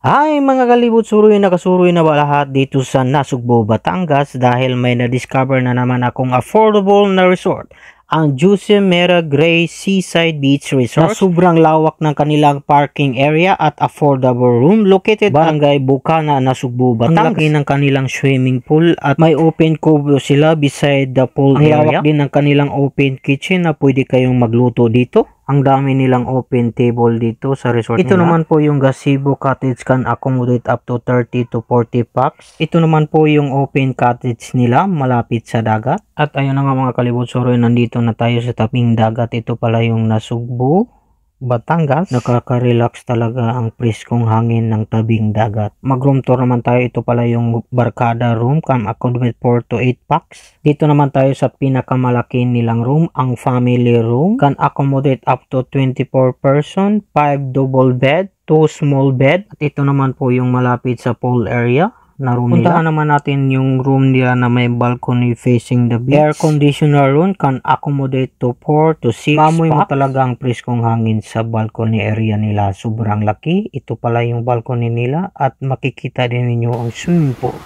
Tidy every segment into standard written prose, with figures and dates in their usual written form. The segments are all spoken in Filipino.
Ay mga kalibot, nakasuroy na ba lahat dito sa Nasugbo, Batangas dahil may na-discover na naman akong affordable na resort, ang Juicy Mera Gray Seaside Beach Resort, na sobrang lawak ng kanilang parking area at affordable room located Barangay Bukana, Nasugbo, Batangas. Ang laki ng kanilang swimming pool at may open cover sila beside the pool area. Ang lawak din ng kanilang open kitchen na pwede kayong magluto dito. Ang dami nilang open table dito sa resort nila. Ito naman po yung gazebo cottage, can accommodate up to 30 to 40 packs. Ito naman po yung open cottage nila malapit sa dagat. At ayun na nga mga kalibot, nandito na tayo sa tabing dagat. Ito pala yung Nasugbo, Batangas. Nakaka-relax talaga ang preskong hangin ng tabing dagat. Mag-room tour naman tayo. Ito pala yung barkada room, can accommodate 4 to 8 packs. Dito naman tayo sa pinakamalaki nilang room, ang family room, can accommodate up to 24 person, 5 double bed, 2 small bed. At ito naman po yung malapit sa pool area na room nila. Puntahan naman natin yung room nila na may balcony facing the beach. Air conditioner room, can accommodate to 4 to 6 Amoy mo talaga ang preskong hangin sa balcony area nila. Sobrang laki. Ito pala yung balcony nila at makikita din ninyo ang swimming pool.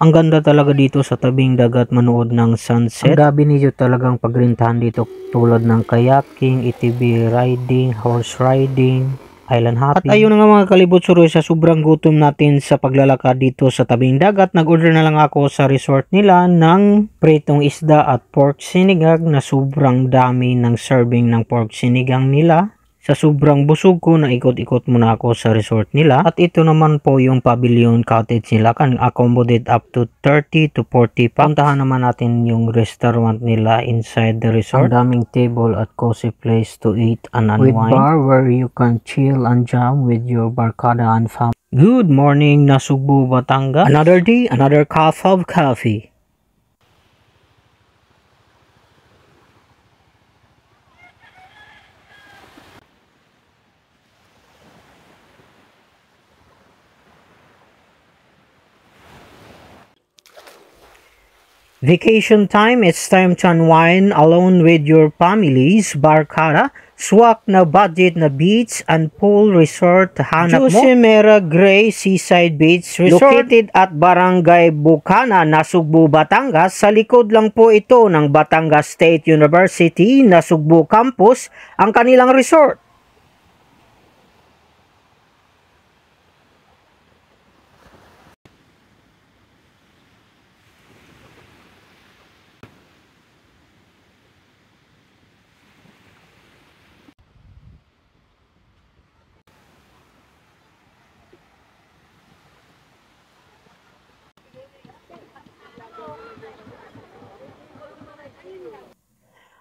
Ang ganda talaga dito sa tabing dagat manood ng sunset. Ang gabi niyo talagang pagrintahan dito tulad ng kayaking, ATV riding, horse riding, island hopping. At ayun nga mga kalibot, sa sobrang gutom natin sa paglalakad dito sa tabing dagat, nag-order na lang ako sa resort nila ng pritong isda at pork sinigang na sobrang dami ng serving ng pork sinigang nila. Sa sobrang busog ko, na ikot-ikot muna ako sa resort nila. At ito naman po yung pavilion cottage nila, can accommodate up to 30 to 40 pa. Puntahan naman natin yung restaurant nila inside the resort. Ang daming table at cozy place to eat and unwind. With bar where you can chill and jam with your barkada and family. Good morning, Nasugbo, Batangas. Another day, another cup of coffee. Vacation time, it's time to unwind alone with your families. Barkada, swak na budget na beach and pool resort hanap mo. Juicy Mera Gray Seaside Beach Resort, located at Barangay Bukana, Nasugbo, Batangas. Sa likod lang po ito ng Batangas State University, Nasugbo Campus, ang kanilang resort.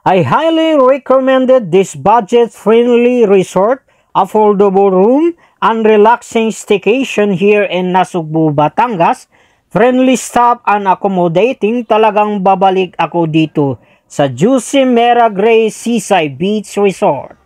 I highly recommended this budget-friendly resort, affordable room, and relaxing staycation here in Nasugbo, Batangas. Friendly staff and accommodating, talagang babalik ako dito sa Juicy Mera Gray Seaside Beach Resort.